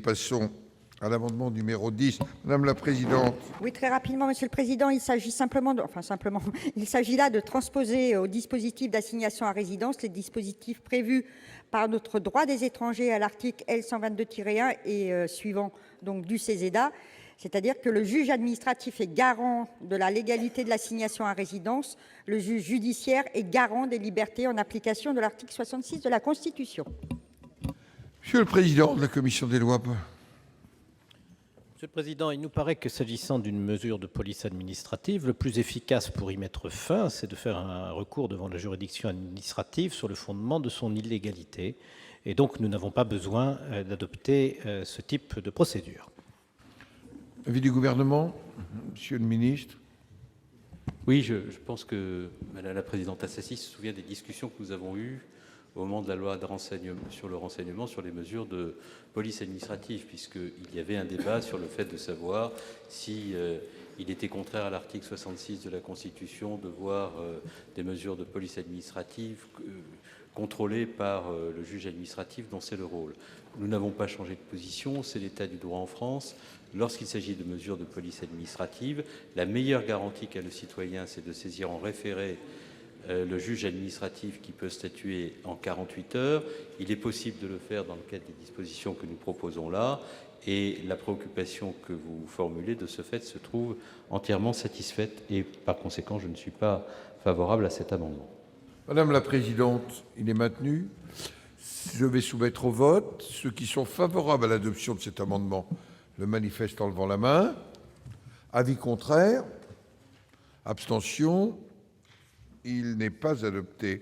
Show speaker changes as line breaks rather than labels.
passons à l'amendement numéro 10. Madame la présidente.
Oui, très rapidement, Monsieur le Président, il s'agit il s'agit là de transposer au dispositif d'assignation à résidence les dispositifs prévus par notre droit des étrangers à l'article L. 122-1 et suivant donc du CESEDA, c'est-à-dire que le juge administratif est garant de la légalité de l'assignation à résidence, le juge judiciaire est garant des libertés en application de l'article 66 de la Constitution.
Monsieur le président de la commission des lois.
Monsieur le Président, il nous paraît que s'agissant d'une mesure de police administrative, le plus efficace pour y mettre fin, c'est de faire un recours devant la juridiction administrative sur le fondement de son illégalité. Et donc, nous n'avons pas besoin d'adopter ce type de procédure.
Avis du gouvernement, monsieur le ministre.
Oui, je pense que Madame la présidente Assassi se souvient des discussions que nous avons eues au moment de la loi sur le renseignement, sur les mesures de police administrative, puisqu'il y avait un débat sur le fait de savoir si il était contraire à l'article 66 de la Constitution de voir des mesures de police administrative contrôlées par le juge administratif dont c'est le rôle. Nous n'avons pas changé de position, c'est l'état du droit en France. Lorsqu'il s'agit de mesures de police administrative, la meilleure garantie qu'a le citoyen, c'est de saisir en référé le juge administratif qui peut statuer en 48 heures. Il est possible de le faire dans le cadre des dispositions que nous proposons là, et la préoccupation que vous formulez de ce fait se trouve entièrement satisfaite, et par conséquent, je ne suis pas favorable à cet amendement.
Madame la présidente, il est maintenu. Je vais soumettre au vote. Ceux qui sont favorables à l'adoption de cet amendement le manifestent en levant la main. Avis contraire. Abstention. Il n'est pas adopté.